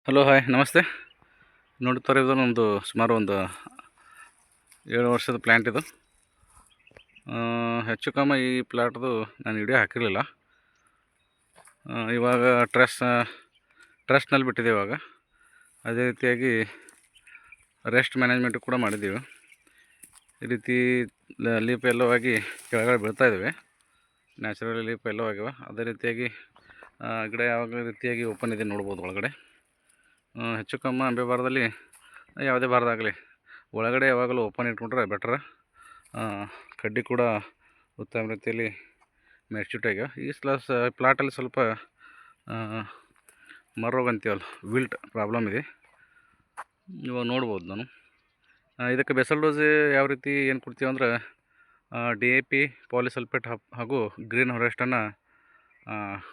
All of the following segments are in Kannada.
ಹಲೋ ಹಾಯ್ ನಮಸ್ತೆ. ನೋಡ್ತಾರೆ ಇದೊಂದು ಸುಮಾರು ಒಂದು 7 ವರ್ಷದ ಪ್ಲ್ಯಾಂಟ್ ಇದು. ಹೆಚ್ಚು ಕಮ್ಮಿ ಈ ಪ್ಲಾಟ್ದು ನಾನು ವಿಡಿಯೋ ಹಾಕಿರಲಿಲ್ಲ. ಇವಾಗ ಟ್ರಸ್ಟ್ನಲ್ಲಿ ಬಿಟ್ಟಿದೆ ಇವಾಗ. ಅದೇ ರೀತಿಯಾಗಿ ರೆಸ್ಟ್ ಮ್ಯಾನೇಜ್ಮೆಂಟು ಕೂಡ ಮಾಡಿದ್ದೀವಿ. ಈ ರೀತಿ ಲೀಪ್ ಎಲ್ಲವಾಗಿ ಕೆಳಗಡೆ ಬೀಳ್ತಾ ಇದ್ದಾವೆ, ನ್ಯಾಚುರಲ್ ಲೀಪ್ ಎಲ್ಲವಾಗಿವೆ. ಅದೇ ರೀತಿಯಾಗಿ ಗಿಡ ಯಾವಾಗ ರೀತಿಯಾಗಿ ಓಪನ್ ಇದೆ ನೋಡ್ಬೋದು. ಒಳಗಡೆ ಹೆಚ್ಚು ಕಮ್ಮಿ ಅಂಬೆ ಬಾರದಲ್ಲಿ ಯಾವುದೇ ಬಾರದಾಗಲಿ ಒಳಗಡೆ ಯಾವಾಗಲೂ ಓಪನ್ ಇಟ್ಕೊಂಡ್ರೆ ಬೆಟ್ರ್. ಕಡ್ಡಿ ಕೂಡ ಉತ್ತಮ ರೀತಿಯಲ್ಲಿ ಮೆಚ್ಯೂಟ್ ಆಗ್ಯಾವ. ಈ ಪ್ಲಾಟಲ್ಲಿ ಸ್ವಲ್ಪ ಮರೋಗ ಅಂತೀವಲ್ಲ, ವಿಲ್ಟ್ ಪ್ರಾಬ್ಲಮ್ ಇದೆ. ಇವಾಗ ನೋಡ್ಬೋದು ನಾನು. ಇದಕ್ಕೆ ಬೆಸಲ್ ಡೋಸ್ ಯಾವ ರೀತಿ ಏನು ಕೊಡ್ತೀವಿ ಅಂದ್ರೆ DAP, ಪಾಲಿಸಲ್ಫೇಟ್ ಹಾಗೂ ಗ್ರೀನ್ ಹೊರೆಸ್ಟನ್ನು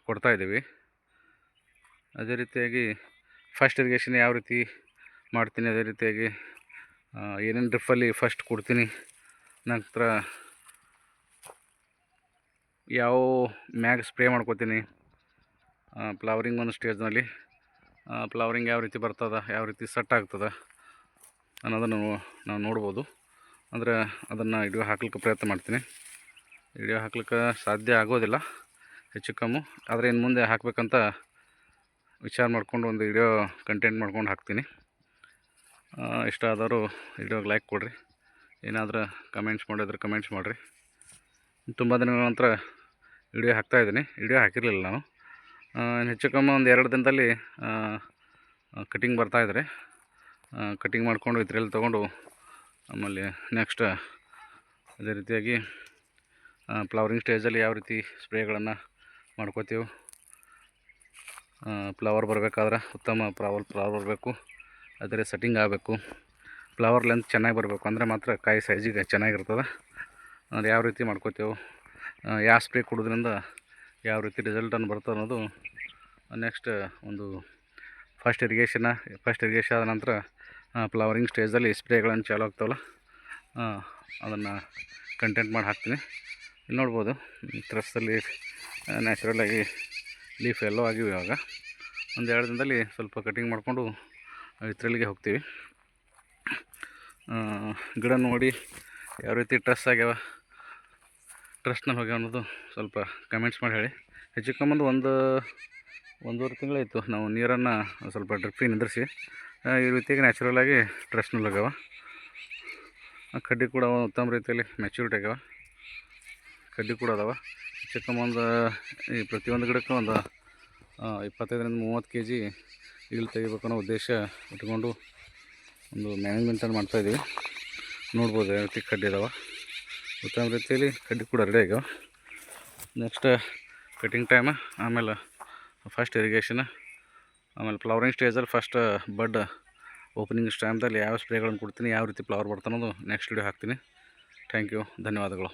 ಕೊಡ್ತಾಯಿದ್ದೀವಿ. ಅದೇ ರೀತಿಯಾಗಿ ಫಸ್ಟ್ ಇರಿಗೇಷನ್ ಯಾವ ರೀತಿ ಮಾಡ್ತೀನಿ, ಅದೇ ರೀತಿಯಾಗಿ ಏನೇನು ಡ್ರಿಪ್ಪಲ್ಲಿ ಫಸ್ಟ್ ಕೊಡ್ತೀನಿ, ನಂತರ ಯಾವ ಮ್ಯಾಗ್ ಸ್ಪ್ರೇ ಮಾಡ್ಕೋತೀನಿ, ಫ್ಲವರಿಂಗ್ ಒಂದು ಸ್ಟೇಜ್ನಲ್ಲಿ ಫ್ಲವರಿಂಗ್ ಯಾವ ರೀತಿ ಬರ್ತದೆ, ಯಾವ ರೀತಿ ಸೆಟ್ ಆಗ್ತದೆ ಅನ್ನೋದನ್ನು ನಾವು ನೋಡ್ಬೋದು. ಅಂದರೆ ಅದನ್ನು ವಿಡಿಯೋ ಹಾಕ್ಲಿಕ್ಕೆ ಪ್ರಯತ್ನ ಮಾಡ್ತೀನಿ. ವಿಡಿಯೋ ಹಾಕ್ಲಿಕ್ಕೆ ಸಾಧ್ಯ ಆಗೋದಿಲ್ಲ ಹೆಚ್ಚು ಕಮ್ಮಿ, ಆದರೆ ಇನ್ನು ಮುಂದೆ ಹಾಕಬೇಕಂತ ವಿಚಾರ ಮಾಡ್ಕೊಂಡು ಒಂದು ವಿಡಿಯೋ ಕಂಟೆಂಟ್ ಮಾಡ್ಕೊಂಡು ಹಾಕ್ತೀನಿ. ಇಷ್ಟ ಆದವರು ವಿಡಿಯೋಗೆ ಲೈಕ್ ಕೊಡಿರಿ, ಏನಾದರೂ ಕಮೆಂಟ್ಸ್ ಮಾಡಿದ್ರೆ ಕಮೆಂಟ್ಸ್ ಮಾಡಿರಿ. ತುಂಬ ದಿನಗಳ ನಂತರ ವಿಡಿಯೋ ಹಾಕ್ತಾಯಿದ್ದೀನಿ. ವಿಡಿಯೋ ಹಾಕಿರಲಿಲ್ಲ ನಾನು. ಹೆಚ್ಚು ಕಮ್ಮಿ ಒಂದು 2 ದಿನದಲ್ಲಿ ಕಟಿಂಗ್ ಬರ್ತಾಯಿದ್ದಾರೆ. ಕಟಿಂಗ್ ಮಾಡಿಕೊಂಡು ಇದರಲ್ಲಿ ತೊಗೊಂಡು ಆಮೇಲೆ ನೆಕ್ಸ್ಟ್ ಅದೇ ರೀತಿಯಾಗಿ ಫ್ಲವರಿಂಗ್ ಸ್ಟೇಜಲ್ಲಿ ಯಾವ ರೀತಿ ಸ್ಪ್ರೇಗಳನ್ನು ಮಾಡ್ಕೋತೀವಿ. ಫ್ಲವರ್ ಬರಬೇಕಾದ್ರೆ ಉತ್ತಮ ಫ್ಲವರ್ ಬರಬೇಕು, ಅದರ ಸೆಟ್ಟಿಂಗ್ ಆಗಬೇಕು, ಫ್ಲವರ್ ಲೆಂತ್ ಚೆನ್ನಾಗಿ ಬರಬೇಕು, ಅಂದರೆ ಮಾತ್ರ ಕಾಯಿ ಸೈಜಿಗೆ ಚೆನ್ನಾಗಿರ್ತದೆ. ಅದು ಯಾವ ರೀತಿ ಮಾಡ್ಕೋತೇವೆ, ಯಾವ ಸ್ಪ್ರೇ ಕೊಡೋದ್ರಿಂದ ಯಾವ ರೀತಿ ರಿಸಲ್ಟನ್ನು ಬರ್ತದೆ ಅನ್ನೋದು ನೆಕ್ಸ್ಟ್ ಒಂದು ಫಸ್ಟ್ ಇರಿಗೇಷನ್ ಆದ ನಂತರ ಫ್ಲವರಿಂಗ್ ಸ್ಟೇಜಲ್ಲಿ ಸ್ಪ್ರೇಗಳನ್ನು ಚಾಲು ಆಗ್ತಾವಲ್ಲ, ಅದನ್ನು ಕಂಟೆಂಟ್ ಮಾಡಿ ಹಾಕ್ತೀನಿ. ಇಲ್ಲಿ ನೋಡ್ಬೋದು ಟ್ರಸ್ಸಲ್ಲಿ ನ್ಯಾಚುರಲಾಗಿ ಲೀಫ್ ಎಲ್ಲೋ ಆಗಿವೆ. ಇವಾಗ ಒಂದು 2 ದಿನದಲ್ಲಿ ಸ್ವಲ್ಪ ಕಟಿಂಗ್ ಮಾಡಿಕೊಂಡು ಇದ್ರಲ್ಲಿಗೆ ಹೋಗ್ತೀವಿ. ಗಿಡ ನೋಡಿ ಯಾವ ರೀತಿ ಟ್ರಸ್ ಆಗ್ಯಾವ, ಟ್ರಸ್ಟ್ನಲ್ಲಿ ಹೋಗ್ಯಾವ ಅನ್ನೋದು ಸ್ವಲ್ಪ ಕಮೆಂಟ್ಸ್ ಮಾಡಿ ಹೇಳಿ. ಹೆಚ್ಚು ಕಮ್ಮಿ ಒಂದೂವರೆ ತಿಂಗಳಾಯಿತು ನಾವು ನೀರನ್ನು ಸ್ವಲ್ಪ ಡ್ರಿಪ್ಪಿಗೆ ನಿಂದಿರಿಸಿ. ಈ ರೀತಿಯಾಗಿ ನ್ಯಾಚುರಲಾಗಿ ಟ್ರಸ್ಟ್ನಲ್ಲಿ ಹೋಗ್ಯಾವ. ಕಡ್ಡಿ ಕೂಡ ಉತ್ತಮ ರೀತಿಯಲ್ಲಿ ಮೆಚ್ಯೂರಿಟಿ ಆಗ್ಯಾವ. ಕಡ್ಡಿ ಕೂಡ ಅದಾವ. ಹೆಚ್ಚು ಕಮ್ಮಿ ಈ ಪ್ರತಿಯೊಂದು ಗಿಡಕ್ಕೆ ಒಂದು 25-30 kg ಈಲ್ ತೆಗಿಬೇಕು ಅನ್ನೋ ಉದ್ದೇಶ ಇಟ್ಕೊಂಡು ಒಂದು ಮ್ಯಾನೇಜ್ಮೆಂಟನ್ನು ಮಾಡ್ತಾಯಿದ್ದೀವಿ. ನೋಡ್ಬೋದು ಯಾವ ರೀತಿ ಕಡ್ಡಿ ಅದಾವ. ಉತ್ತಮ ರೀತಿಯಲ್ಲಿ ಕಡ್ಡಿ ಕೂಡ ರೆಡಿ ಆಗ್ಯಾವ. ನೆಕ್ಸ್ಟ್ ಕಟಿಂಗ್ ಟೈಮ್, ಆಮೇಲೆ ಫಸ್ಟ್ ಇರಿಗೇಷನ್, ಆಮೇಲೆ ಫ್ಲವರಿಂಗ್ ಸ್ಟೇಜಲ್ಲಿ ಫಸ್ಟ್ ಬಡ್ ಓಪನಿಂಗ್ ಟೈಮ್ದಲ್ಲಿ ಯಾವ ಸ್ಪ್ರೇಗಳನ್ನು ಕೊಡ್ತೀನಿ, ಯಾವ ರೀತಿ ಫ್ಲವರ್ ಬರ್ತಾನೋದು ನೆಕ್ಸ್ಟ್ ವಿಡಿಯೋ ಹಾಕ್ತೀನಿ. ಥ್ಯಾಂಕ್ ಯು, ಧನ್ಯವಾದಗಳು.